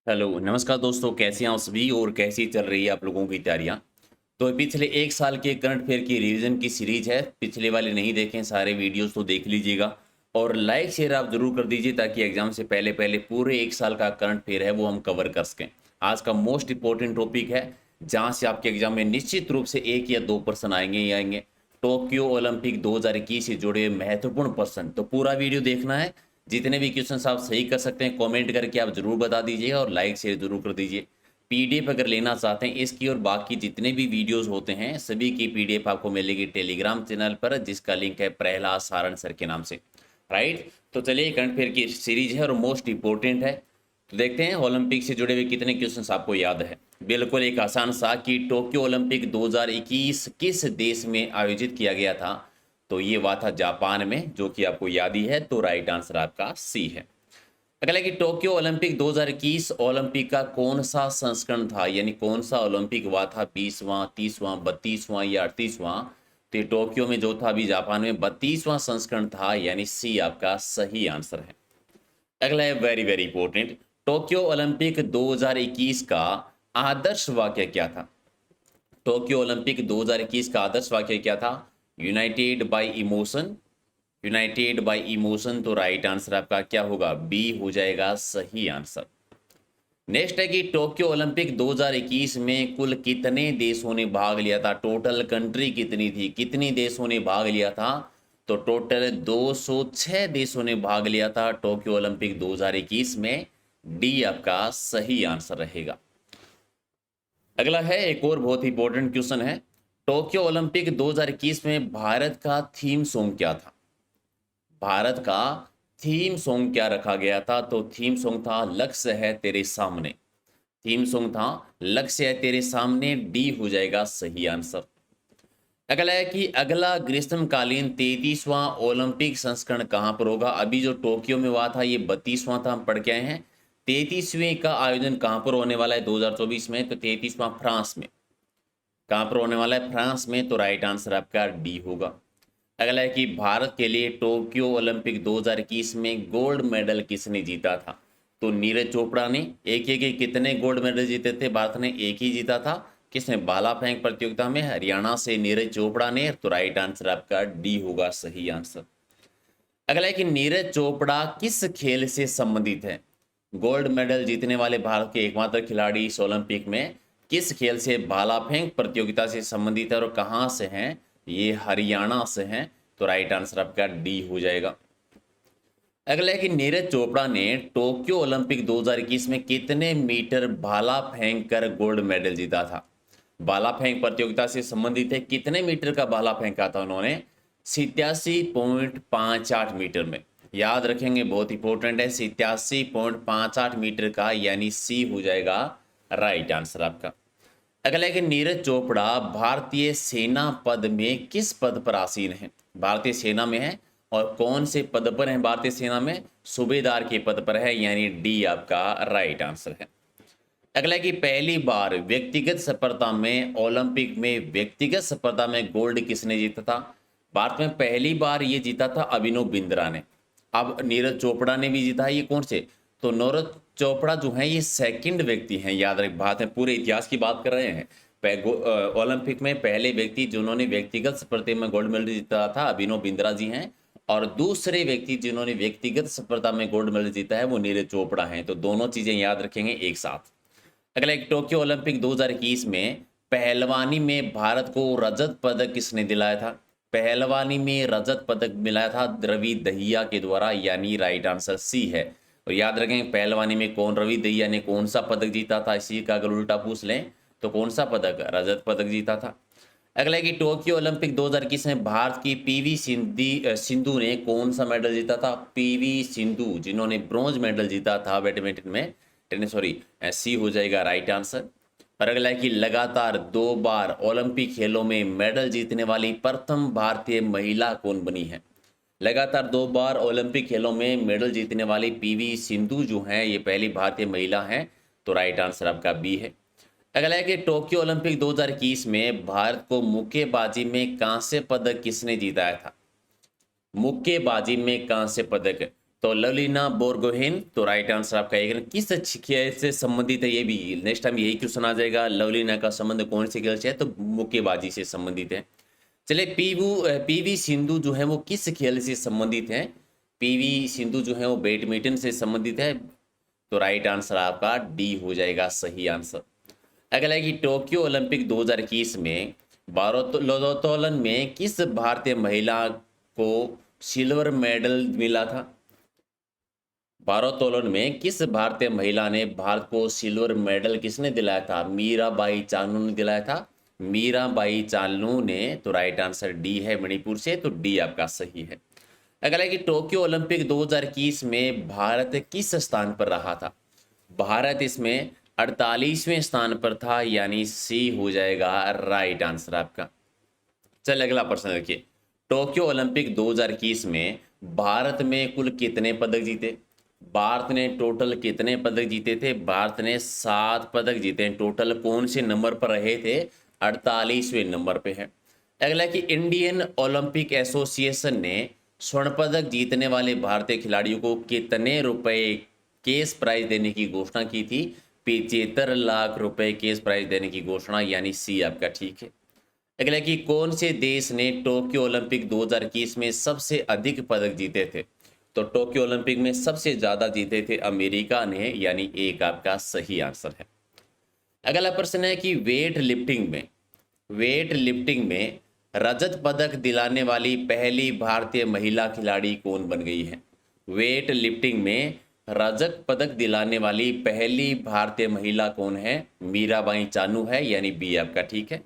Hello, नमस्कार दोस्तों, कैसे हैं आप सभी और कैसी चल रही है आप लोगों की तैयारियां। तो पिछले एक साल के करंट अफेयर की रिवीजन की सीरीज है। पिछले वाले नहीं देखें सारे वीडियोस तो देख लीजिएगा और लाइक शेयर आप जरूर कर दीजिए ताकि एग्जाम से पहले पहले पूरे एक साल का करंट अफेयर है वो हम कवर कर सकें। आज का मोस्ट इंपॉर्टेंट टॉपिक है जहाँ से आपके एग्जाम में निश्चित रूप से 1 या 2 प्रश्न आएंगे ही आएंगे। टोक्यो ओलंपिक 2021 से जुड़े महत्वपूर्ण प्रश्न, तो पूरा वीडियो देखना है। जितने भी क्वेश्चंस आप सही कर सकते हैं कमेंट करके आप जरूर बता दीजिएगा और लाइक शेयर जरूर कर दीजिए। पीडीएफ अगर लेना चाहते हैं इसकी और बाकी जितने भी वीडियोस होते हैं सभी की पीडीएफ आपको मिलेगी टेलीग्राम चैनल पर, जिसका लिंक है प्रहलाद सारण सर के नाम से। राइट, तो चलिए करंट अफेयर की सीरीज है और मोस्ट इंपॉर्टेंट है। तो देखते हैं ओलंपिक से जुड़े हुए कितने क्वेश्चंस आपको याद है। बिल्कुल एक आसान सा कि टोक्यो ओलंपिक 2021 किस देश में आयोजित किया गया था। तो ये हुआ था जापान में, जो कि आपको याद ही है। तो राइट आंसर आपका सी है। अगला कि टोक्यो ओलंपिक 2021 ओलंपिक का कौन सा संस्करण था, यानी कौन सा ओलंपिक हुआ था, 20वां, 30वां, 32वां या 38वां। तो ये टोक्यो में जो था अभी जापान में 32वां संस्करण था, यानी सी आपका सही आंसर है। अगला है very very important, Tokyo Olympic 2021 का आदर्श वाक्य क्या था। टोक्यो ओलंपिक 2021 का आदर्श वाक्य क्या था। United bye emotion, United bye emotion. तो राइट आंसर आपका क्या होगा, बी हो जाएगा सही आंसर। नेक्स्ट है कि टोक्यो ओलंपिक 2021 में कुल कितने देशों ने भाग लिया था। टोटल कंट्री कितनी थी, कितनी देशों ने भाग लिया था। तो टोटल 206 देशों ने भाग लिया था टोक्यो ओलंपिक 2021 में। डी आपका सही आंसर रहेगा। अगला है एक और बहुत ही इंपॉर्टेंट क्वेश्चन है, टोक्यो ओलंपिक 2021 में भारत का थीम सॉन्ग क्या था। भारत का थीम सॉन्ग क्या रखा गया था। तो थीम सॉन्ग था लक्ष्य है तेरे सामने। थीम सॉन्ग था लक्ष्य है तेरे सामने। डी हो जाएगा सही आंसर। अगला है कि अगला ग्रीष्मकालीन 33वां ओलंपिक संस्करण कहां पर होगा। अभी जो टोक्यो में हुआ था ये 32वां था, हम पढ़ के आए हैं। 33वें का आयोजन कहां पर होने वाला है 2024 में। तो 33वां फ्रांस में। कहां पर होने वाला है, फ्रांस में। तो राइट आंसर आपका डी होगा। अगला है कि भारत के लिए टोक्यो ओलंपिक 2021 में गोल्ड मेडल किसने जीता था। तो नीरज चोपड़ा ने। एक कितने गोल्ड मेडल जीते थे, भारत ने एक ही जीता था। किसने, भाला फेंक प्रतियोगिता में हरियाणा से नीरज चोपड़ा ने। तो राइट आंसर आपका डी होगा सही आंसर। अगला है कि नीरज चोपड़ा किस खेल से संबंधित है। गोल्ड मेडल जीतने वाले भारत के एकमात्र खिलाड़ी इस ओलंपिक में किस खेल से, भाला फेंक प्रतियोगिता से संबंधित है और कहां से हैं। ये हरियाणा से हैं। तो राइट आंसर आपका डी हो जाएगा। अगला है कि नीरज चोपड़ा ने टोक्यो ओलंपिक 2021 में कितने मीटर भाला फेंक कर गोल्ड मेडल जीता था। भाला फेंक प्रतियोगिता से संबंधित है, कितने मीटर का भाला फेंका था उन्होंने। 87.58 मीटर में। याद रखेंगे, बहुत इंपॉर्टेंट है, 87.58 मीटर का, यानी सी हो जाएगा राइट आंसर आपका। अगला है कि नीरज चोपड़ा भारतीय सेना पद में किस पद पर आसीन है। भारतीय सेना में है और कौन से पद पर है भारतीय सेना में, सूबेदार के पद पर है, यानी डी आपका राइट आंसर है। अगला है कि पहली बार व्यक्तिगत स्पर्धा में, ओलंपिक में व्यक्तिगत स्पर्धा में गोल्ड किसने जीता था। भारत में पहली बार ये जीता था अभिनव बिंद्रा ने। अब नीरज चोपड़ा ने भी जीता है, ये कौन से। तो नीरज चोपड़ा जो है ये सेकंड व्यक्ति हैं, याद रख बात है, पूरे इतिहास की बात कर रहे हैं। ओलंपिक में पहले व्यक्ति जिन्होंने व्यक्तिगत स्पर्धा में गोल्ड मेडल जीता था अभिनव बिंद्रा जी हैं। और दूसरे व्यक्ति जिन्होंने व्यक्तिगत स्पर्धा में गोल्ड मेडल जीता है वो नीरज चोपड़ा हैं। तो दोनों चीजें याद रखेंगे एक साथ। अगला एक, टोक्यो ओलंपिक 2021 में पहलवानी में भारत को रजत पदक किसने दिलाया था। पहलवानी में रजत पदक मिलाया था रवि दहिया के द्वारा, यानी राइट आंसर सी है। और याद रखें पहलवानी में कौन, रवि दहिया ने कौन सा पदक जीता था, इसी का अगर उल्टा पूछ लें तो कौन सा पदक, रजत पदक जीता था। अगला है कि टोक्यो ओलंपिक 2021 में भारत की पीवी सिंधु ने कौन सा मेडल जीता था। पीवी सिंधु जिन्होंने ब्रॉन्ज मेडल जीता था बैडमिंटन में, टेनिस, सॉरी, सी हो जाएगा राइट आंसर। और अगला है कि लगातार 2 बार ओलंपिक खेलों में मेडल जीतने वाली प्रथम भारतीय महिला कौन बनी है। लगातार 2 बार ओलंपिक खेलों में मेडल जीतने वाली पीवी सिंधु जो हैं ये पहली भारतीय महिला हैं। तो राइट आंसर आपका बी है। अगला है कि टोक्यो ओलंपिक 2021 में भारत को मुक्केबाजी में कांस्य पदक किसने जीताया था। मुक्केबाजी में कांस्य पदक तो लवलीना बोरगोहेन, तो राइट आंसर आपका एक। किस खेल से संबंधित है, ये भी नेक्स्ट टाइम यही क्वेश्चन आ जाएगा। लवलीना का संबंध कौन से खेल से है, तो मुक्केबाजी से संबंधित है। चलिए पीवी सिंधु जो है वो किस खेल से संबंधित है? पीवी सिंधु जो है वो बैडमिंटन से संबंधित है। तो राइट आंसर आपका डी हो जाएगा सही आंसर। अगला है कि टोक्यो ओलंपिक 2021 में भारोत्तोलन में किस भारतीय महिला को सिल्वर मेडल मिला था? भारोत्तोलन में किस भारतीय महिला ने भारत को सिल्वर मेडल किसने दिलाया था? मीराबाई चानू ने दिलाया था। मीराबाई चानू ने, तो राइट आंसर डी है मणिपुर से, तो डी आपका सही है। अगला है कि टोक्यो ओलंपिक 2021 में भारत किस स्थान पर रहा था? भारत इसमें 48वें स्थान पर था, यानी सी हो जाएगा राइट आंसर आपका। चल अगला प्रश्न देखिए, टोक्यो ओलंपिक 2021 में भारत में कुल कितने पदक जीते? भारत ने टोटल कितने पदक जीते थे? भारत ने 7 पदक जीते हैं। टोटल कौन से नंबर पर रहे थे? 48वें नंबर पे है। अगला कि इंडियन ओलंपिक एसोसिएशन ने स्वर्ण पदक जीतने वाले भारतीय खिलाड़ियों को कितने रुपए केस प्राइज देने की घोषणा की थी? 75 लाख रुपए केस प्राइज देने की घोषणा, यानी सी आपका ठीक है। अगला कि कौन से देश ने टोक्यो ओलंपिक 2021 में सबसे अधिक पदक जीते थे? तो टोक्यो ओलंपिक में सबसे ज्यादा जीते थे अमेरिका ने, यानी एक आपका सही आंसर है। अगला प्रश्न है कि वेट लिफ्टिंग में रजत पदक दिलाने वाली पहली भारतीय महिला खिलाड़ी कौन बन गई है? वेट लिफ्टिंग में रजत पदक दिलाने वाली पहली भारतीय महिला कौन है? मीराबाई चानू है, यानी बी आपका ठीक है।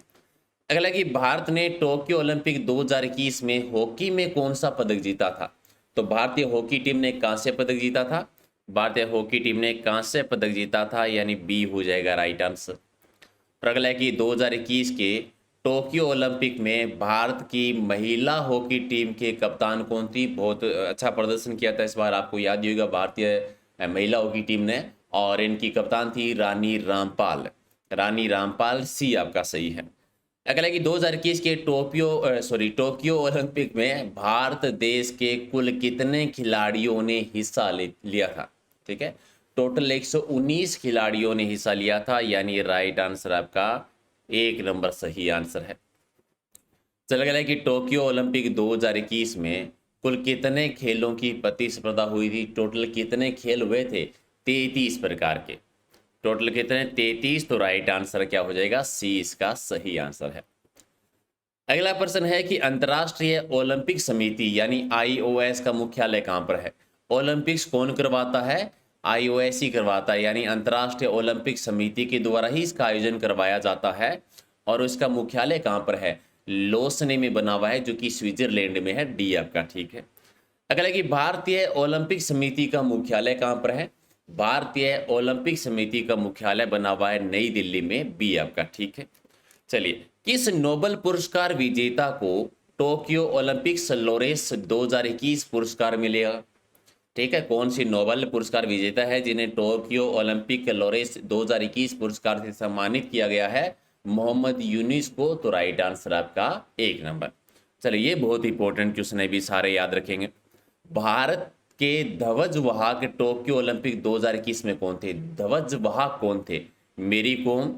अगला कि भारत ने टोक्यो ओलंपिक 2021 में हॉकी में कौन सा पदक जीता था? तो भारतीय हॉकी टीम ने कांस्य पदक जीता था। भारतीय हॉकी टीम ने कांस्य पदक जीता था, यानी बी हो जाएगा राइट आंसर। और अगला है कि 2021 के टोक्यो ओलंपिक में भारत की महिला हॉकी टीम के कप्तान कौन थी? बहुत अच्छा प्रदर्शन किया था इस बार, आपको याद ही होगा, भारतीय महिला हॉकी टीम ने, और इनकी कप्तान थी रानी रामपाल। रानी रामपाल, सी आपका सही है। अगला कि 2021 के टोक्यो ओलंपिक में भारत देश के कुल कितने खिलाड़ियों ने हिस्सा लिया था? ठीक है, टोटल 119 खिलाड़ियों ने हिस्सा लिया था, यानी राइट आंसर आपका एक नंबर सही आंसर है। चला गया कि टोक्यो ओलंपिक 2021 में कुल कितने खेलों की प्रतिस्पर्धा हुई थी? टोटल कितने खेल हुए थे? 33 प्रकार के। टोटल कितने? 33। तो राइट आंसर क्या हो जाएगा? सी इसका सही आंसर है। अगला प्रश्न है कि अंतर्राष्ट्रीय ओलंपिक समिति यानी आईओएस का मुख्यालय कहां पर है? ओलंपिक्स कौन करवाता है? आईओएस ही करवाता है, यानी अंतर्राष्ट्रीय ओलंपिक समिति के द्वारा ही इसका आयोजन करवाया जाता है। और उसका मुख्यालय कहां पर है? लोसने में बना हुआ है, जो कि स्विट्जरलैंड में है। डी आपका ठीक है। अगला कि भारतीय ओलंपिक समिति का मुख्यालय कहां पर है? भारतीय ओलंपिक समिति का मुख्यालय बना हुआ है नई दिल्ली में। बी आपका ठीक है। चलिए, किस नोबेल पुरस्कार विजेता को टोक्यो ओलंपिक्स लोरेस 2021 पुरस्कार मिलेगा? ठीक है, कौन सी नोबेल पुरस्कार विजेता है जिन्हें टोक्यो ओलंपिक लोरेस 2021 पुरस्कार से सम्मानित किया गया है? मोहम्मद यूनिस को। तो राइट आंसर आपका एक नंबर। चलिए, ये बहुत इंपॉर्टेंट क्वेश्चन है, भी सारे याद रखेंगे। भारत के ध्वजवाहक टोक्यो ओलंपिक 2021 में कौन थे? ध्वजवाहक कौन थे? मेरी कोम,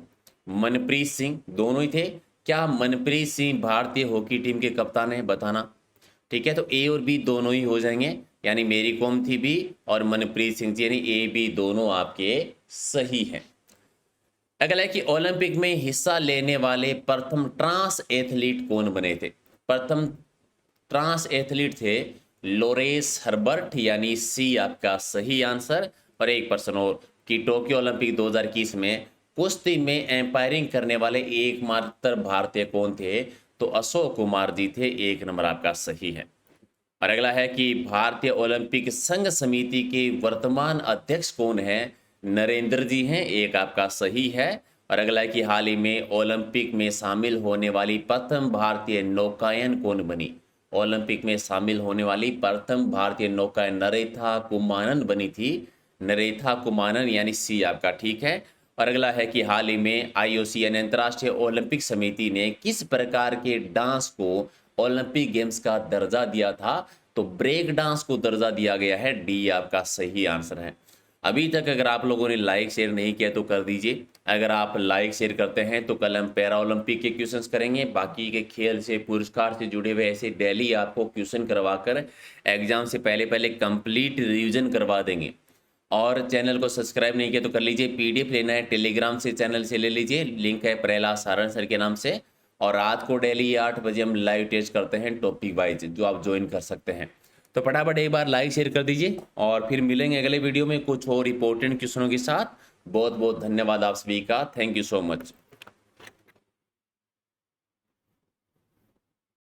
मनप्रीत सिंह, दोनों ही थे। क्या मनप्रीत सिंह भारतीय हॉकी टीम के कप्तान है? बताना। ठीक है, तो ए और बी दोनों ही हो जाएंगे, यानी मेरी कोम थी बी और मनप्रीत सिंह जी, यानी ए बी दोनों आपके सही हैं। अगला है कि ओलंपिक में हिस्सा लेने वाले प्रथम ट्रांस एथलीट कौन बने थे? प्रथम ट्रांस एथलीट थे लोरेस हर्बर्ट, यानी सी आपका सही आंसर। और एक प्रश्न और कि टोक्यो ओलंपिक 2021 में कुश्ती में एम्पायरिंग करने वाले एकमात्र भारतीय कौन थे? तो अशोक कुमार जी थे। एक नंबर आपका सही है। और अगला है कि भारतीय ओलंपिक संघ समिति के वर्तमान अध्यक्ष कौन है? नरेंद्र जी हैं। एक आपका सही है। और अगला है कि हाल ही में ओलंपिक में शामिल होने वाली प्रथम भारतीय नौकायन कौन बनी? ओलंपिक में शामिल होने वाली प्रथम भारतीय नौकायन नरेथा कुमानन बनी थी। नरेथा कुमानन, यानी सी आपका ठीक है। और अगला है कि हाल ही में आईओसी यानी अंतर्राष्ट्रीय ओलंपिक समिति ने किस प्रकार के डांस को ओलंपिक गेम्स का दर्जा दिया था? तो ब्रेक डांस को दर्जा दिया गया है। डी आपका सही आंसर है। अभी तक अगर आप लोगों ने लाइक शेयर नहीं किया तो कर दीजिए। अगर आप लाइक शेयर करते हैं तो कल हम पैरा ओलंपिक के क्वेश्चंस करेंगे, बाकी के खेल से पुरस्कार से जुड़े हुए ऐसे डेली आपको क्वेश्चन करवाकर एग्जाम से पहले पहले कंप्लीट रिवीजन करवा देंगे। और चैनल को सब्सक्राइब नहीं किया तो कर लीजिए। पीडीएफ लेना है टेलीग्राम से चैनल से ले लीजिए, लिंक है प्रहलाद सारण सर के नाम से। और रात को डेली 8 बजे हम लाइव टेस्ट करते हैं टॉपिक वाइज, जो आप ज्वाइन कर सकते हैं। तो फटाफट एक बार लाइक शेयर कर दीजिए और फिर मिलेंगे अगले वीडियो में कुछ और इंपॉर्टेंट क्वेश्चनों के साथ। बहुत बहुत धन्यवाद आप सभी का। Thank you so much.